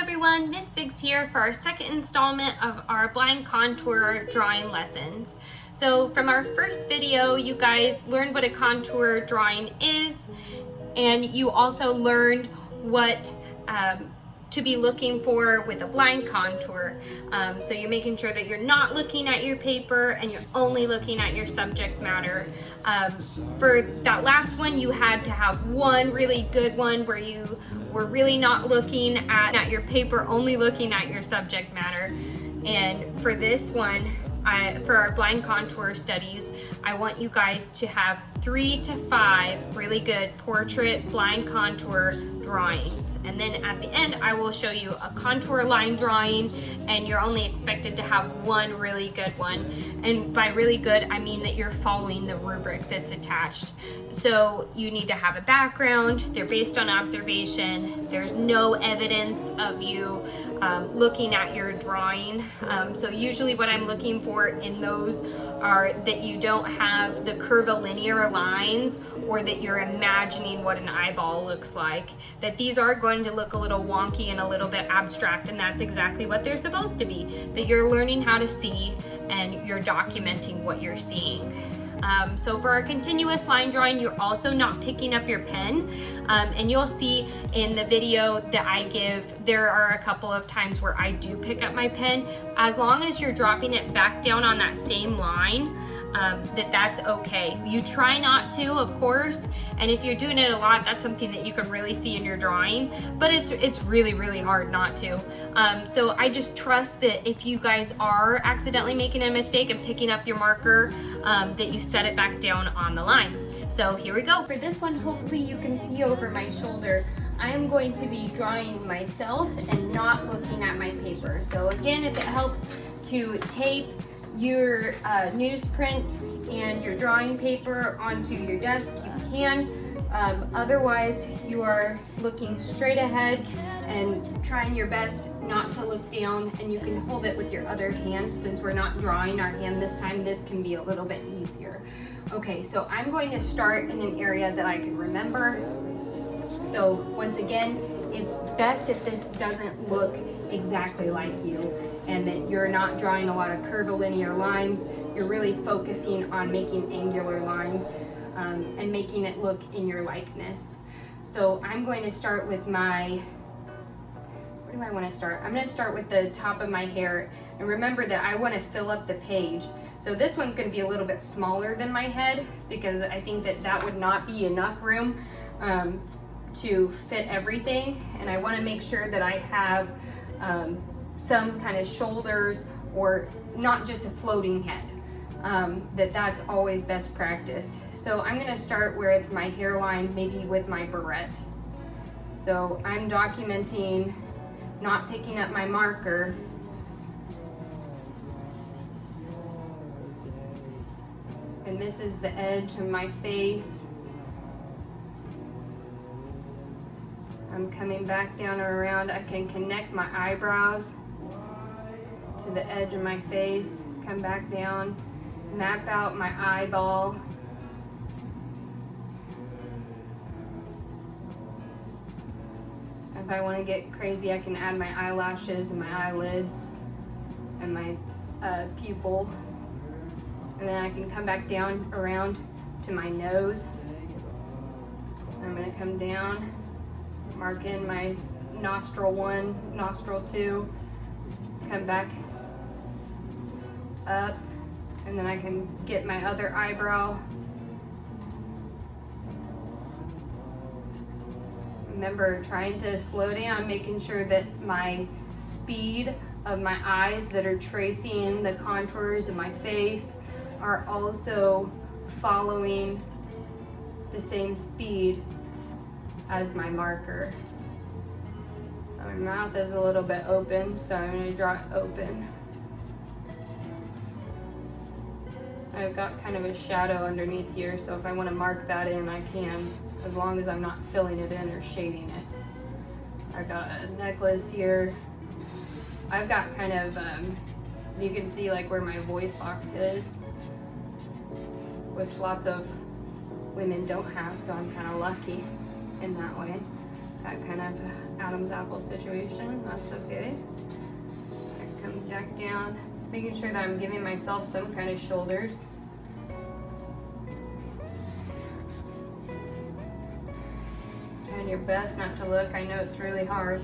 everyone, Miss Biggs here for our second installment of our blind contour drawing lessons. So from our first video, you guys learned what a contour drawing is, and you also learned what to be looking for with a blind contour. So you're making sure that you're not looking at your paper and you're only looking at your subject matter. For that last one, you had to have one really good one where you were really not looking at your paper, only looking at your subject matter. And for this one, for our blind contour studies, I want you guys to have 3 to 5 really good portrait blind contour drawings. And then at the end, I will show you a contour line drawing, and you're only expected to have one really good one. And by really good, I mean that you're following the rubric that's attached. So you need to have a background, they're based on observation, there's no evidence of you looking at your drawing. So usually what I'm looking for in those are that you don't have the curvilinear lines, or that you're imagining what an eyeball looks like. That these are going to look a little wonky and a little bit abstract, and that's exactly what they're supposed to be. That you're learning how to see and you're documenting what you're seeing. So for our continuous line drawing, you're also not picking up your pen, and you'll see in the video that I give, there are a couple of times where I do pick up my pen. As long as you're dropping it back down on that same line, that's okay. You try not to, of course, and if you're doing it a lot, that's something that you can really see in your drawing, but it's really, really hard not to. So I just trust that if you guys are accidentally making a mistake and picking up your marker, that you set it back down on the line. So here we go. For this one, hopefully you can see over my shoulder, I am going to be drawing myself and not looking at my paper. So again, if it helps to tape your newsprint and your drawing paper onto your desk, you can. Otherwise, you are looking straight ahead and trying your best not to look down, and you can hold it with your other hand. Since we're not drawing our hand this time, this can be a little bit easier. Okay, so I'm going to start in an area that I can remember. So once again, it's best if this doesn't look exactly like you, and that you're not drawing a lot of curvilinear lines. You're really focusing on making angular lines and making it look in your likeness. So I'm going to start with my, where do I want to start? I'm going to start with the top of my hair, and remember that I want to fill up the page. So this one's going to be a little bit smaller than my head, because I think that would not be enough room to fit everything, and I want to make sure that I have some kind of shoulders, or not just a floating head. That's always best practice. So I'm going to start with my hairline, maybe with my barrette. So I'm documenting, not picking up my marker. And this is the edge of my face. I'm coming back down and around. I can connect my eyebrows to the edge of my face, come back down, map out my eyeball. If I want to get crazy, I can add my eyelashes and my eyelids and my pupil. And then I can come back down around to my nose. I'm going to come down, mark in my nostril 1, nostril 2, come back up, and then I can get my other eyebrow. Remember, trying to slow down, making sure that my speed of my eyes that are tracing the contours of my face are also following the same speed as my marker. My mouth is a little bit open, so I'm going to draw it open. I've got kind of a shadow underneath here, so if I want to mark that in, I can, as long as I'm not filling it in or shading it. I've got a necklace here. I've got kind of, you can see like where my voice box is, which lots of women don't have, so I'm kind of lucky in that way. Got kind of Adam's apple situation. That's okay. It comes back down, making sure that I'm giving myself some kind of shoulders. Trying your best not to look. I know it's really hard.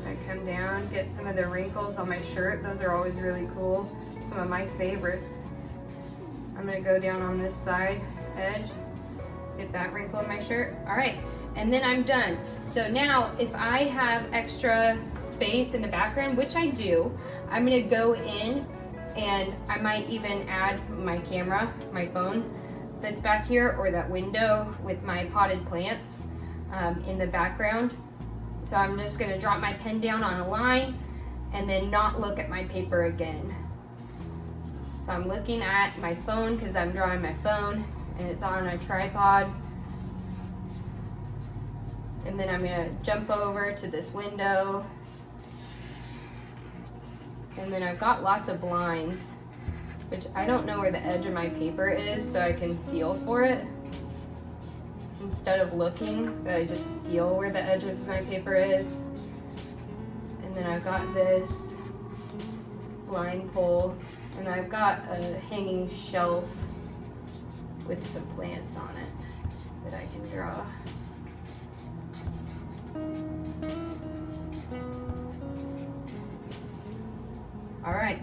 I come down, get some of the wrinkles on my shirt. Those are always really cool. Some of my favorites. I'm gonna go down on this side edge, get that wrinkle in my shirt. All right, and then I'm done. So now if I have extra space in the background, which I do, I'm gonna go in and I might even add my camera, my phone that's back here, or that window with my potted plants in the background. So I'm just gonna drop my pen down on a line and then not look at my paper again. So I'm looking at my phone because I'm drawing my phone and it's on a tripod. And then I'm gonna jump over to this window. And then I've got lots of blinds, which I don't know where the edge of my paper is, so I can feel for it. Instead of looking, I just feel where the edge of my paper is. And then I've got this blind pole, and I've got a hanging shelf with some plants on it that I can draw. All right,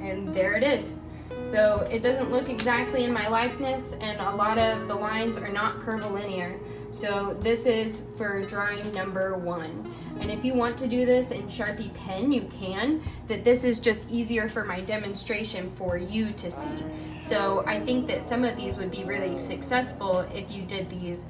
and there it is. So it doesn't look exactly in my likeness, and a lot of the lines are not curvilinear. So this is for drawing number 1. And if you want to do this in Sharpie pen, you can. That this is just easier for my demonstration for you to see. So I think that some of these would be really successful if you did these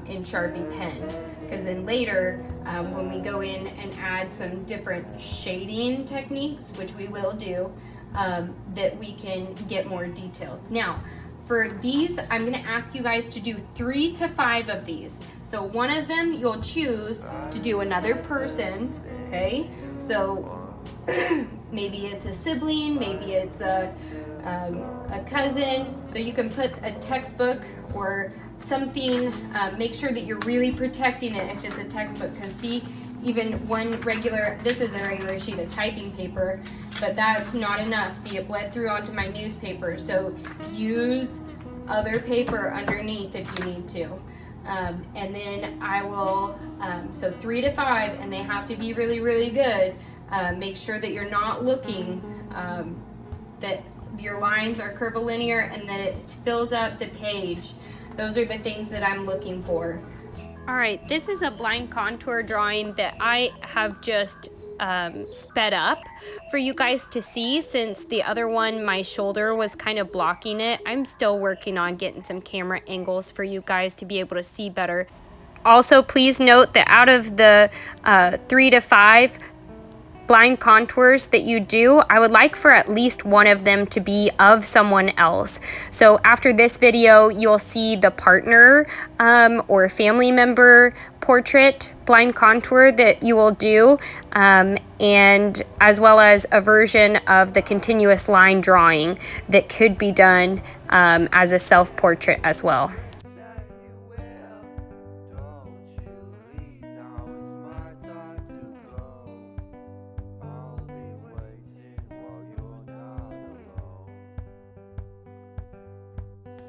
in Sharpie pen. Because then later, when we go in and add some different shading techniques, which we will do, that we can get more details. Now, for these, I'm gonna ask you guys to do 3 to 5 of these. So one of them you'll choose to do another person, okay? So maybe it's a sibling, maybe it's a cousin. So you can put a textbook or something, make sure that you're really protecting it if it's a textbook, because see, even one regular, this is a regular sheet of typing paper, but that's not enough. See, it bled through onto my newspaper. So use other paper underneath if you need to. And then I will, so 3 to 5, and they have to be really, really good. Make sure that you're not looking, that your lines are curvilinear and that it fills up the page. Those are the things that I'm looking for. All right, this is a blind contour drawing that I have just sped up for you guys to see, since the other one, my shoulder was kind of blocking it. I'm still working on getting some camera angles for you guys to be able to see better. Also, please note that out of the 3 to 5 blind contours that you do, I would like for at least one of them to be of someone else. So after this video, you'll see the partner or family member portrait blind contour that you will do, and as well as a version of the continuous line drawing that could be done as a self-portrait as well.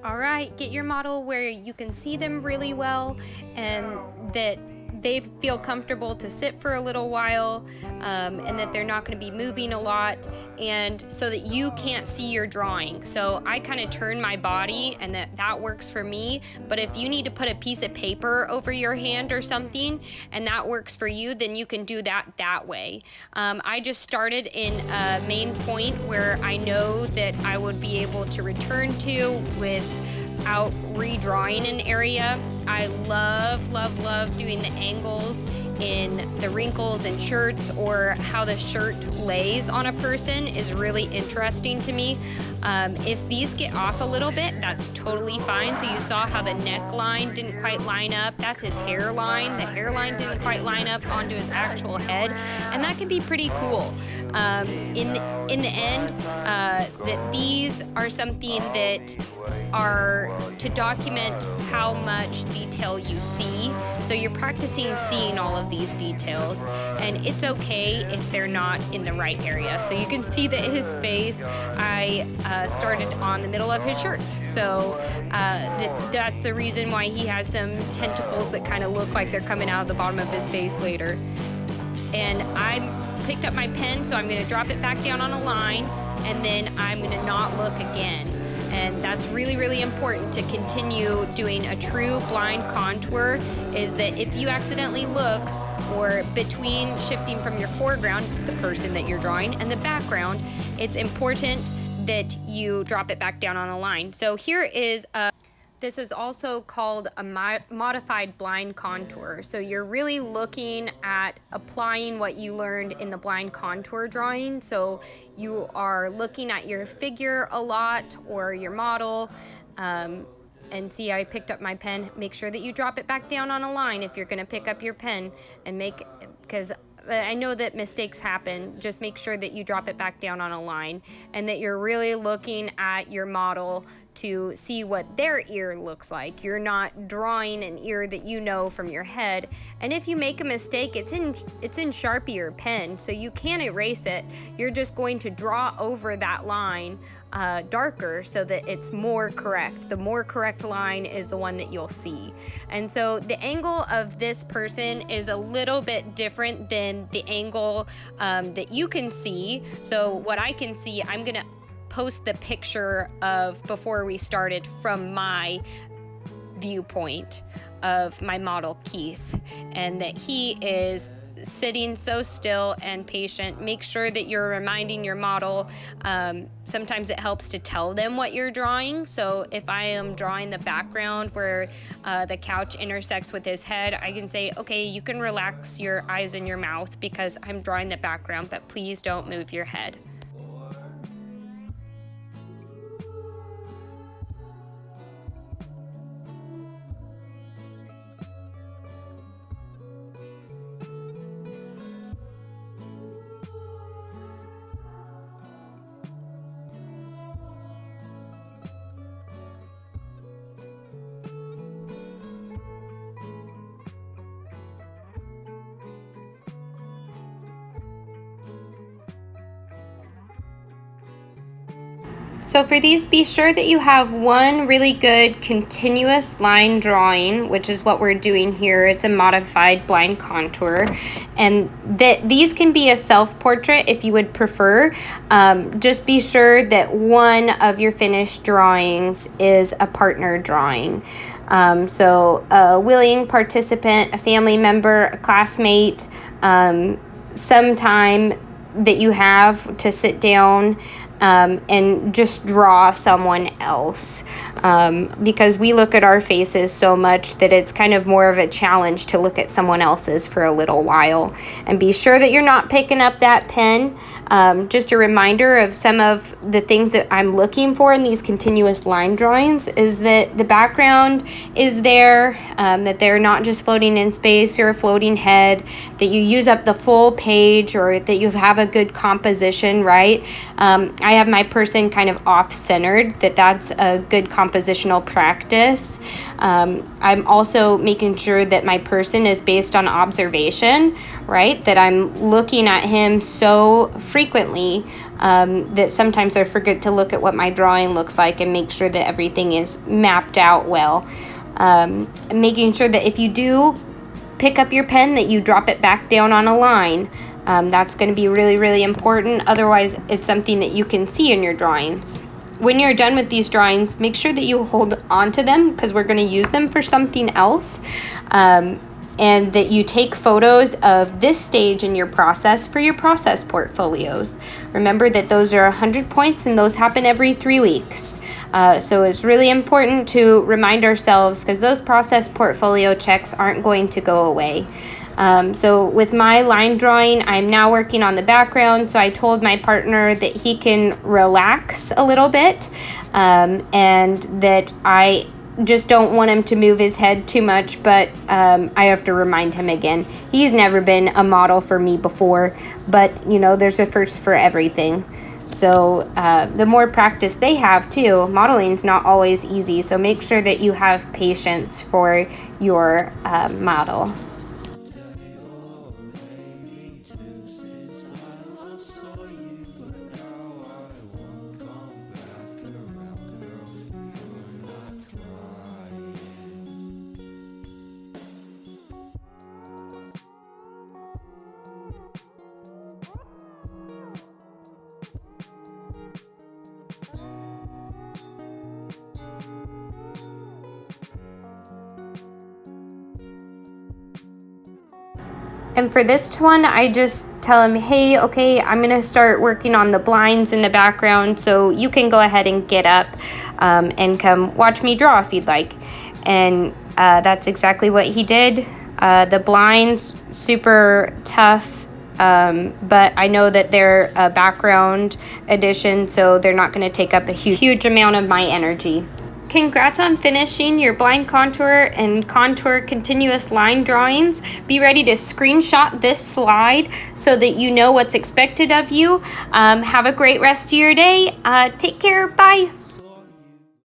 All right, get your model where you can see them really well and that they feel comfortable to sit for a little while, and that they're not going to be moving a lot, and so that you can't see your drawing. So I kind of turn my body, and that works for me. But if you need to put a piece of paper over your hand or something and that works for you, then you can do that way. I just started in a main point where I know that I would be able to return to without redrawing an area. I love, love, love doing the angles in the wrinkles in shirts, or how the shirt lays on a person is really interesting to me. If these get off a little bit, that's totally fine. So you saw how the neckline didn't quite line up. That's his hairline. The hairline didn't quite line up onto his actual head, and that can be pretty cool. In the end, that these are something that are to document how much detail you see. So you're practicing seeing all of these details, and it's okay if they're not in the right area. So you can see that his face, I started on the middle of his shirt. So that's the reason why he has some tentacles that kind of look like they're coming out of the bottom of his face later. And I picked up my pen, so I'm going to drop it back down on a line, and then I'm going to not look again. And that's really, really important to continue doing a true blind contour, is that if you accidentally look, or between shifting from your foreground, the person that you're drawing, and the background, it's important that you drop it back down on a line. So here is this is also called a modified blind contour. So you're really looking at applying what you learned in the blind contour drawing. So you are looking at your figure a lot, or your model. And see, I picked up my pen. Make sure that you drop it back down on a line if you're gonna pick up your pen, and because I know that mistakes happen. Just make sure that you drop it back down on a line, and that you're really looking at your model to see what their ear looks like. You're not drawing an ear that you know from your head. And if you make a mistake, it's in Sharpie or pen, so you can't erase it. You're just going to draw over that line darker so that it's more correct. The more correct line is the one that you'll see. And so the angle of this person is a little bit different than the angle that you can see. So what I can see, I'm gonna post the picture of before we started from my viewpoint of my model Keith, and that he is sitting so still and patient. Make sure that you're reminding your model. Sometimes it helps to tell them what you're drawing. So if I am drawing the background where the couch intersects with his head, I can say, okay, you can relax your eyes and your mouth because I'm drawing the background, but please don't move your head. So for these, be sure that you have one really good continuous line drawing, which is what we're doing here. It's a modified blind contour, and that these can be a self-portrait if you would prefer. Just be sure that one of your finished drawings is a partner drawing. So a willing participant, a family member, a classmate, some time that you have to sit down and just draw someone else, because we look at our faces so much that it's kind of more of a challenge to look at someone else's for a little while. And be sure that you're not picking up that pen. Just a reminder of some of the things that I'm looking for in these continuous line drawings is that the background is there, that they're not just floating in space or a floating head, that you use up the full page, or that you have a good composition, right? I have my person kind of off-centered, that's a good compositional practice. I'm also making sure that my person is based on observation, right? That I'm looking at him so frequently that sometimes I forget to look at what my drawing looks like and make sure that everything is mapped out well. Making sure that if you do pick up your pen, that you drop it back down on a line. That's going to be really, really important. Otherwise, it's something that you can see in your drawings. When you're done with these drawings, make sure that you hold on to them because we're going to use them for something else. And that you take photos of this stage in your process for your process portfolios. Remember that those are 100 points and those happen every 3 weeks. So it's really important to remind ourselves, because those process portfolio checks aren't going to go away. So with my line drawing, I'm now working on the background. So I told my partner that he can relax a little bit, and that I just don't want him to move his head too much, but I have to remind him again. He's never been a model for me before, but you know, there's a first for everything. So the more practice they have too, modeling's not always easy, so make sure that you have patience for your model. And for this one, I just tell him, hey, okay, I'm gonna start working on the blinds in the background, so you can go ahead and get up and come watch me draw if you'd like. And that's exactly what he did. The blinds, super tough, but I know that they're a background addition, so they're not gonna take up a huge amount of my energy. Congrats on finishing your blind contour and contour continuous line drawings. Be ready to screenshot this slide so that you know what's expected of you. Have a great rest of your day. Take care. Bye.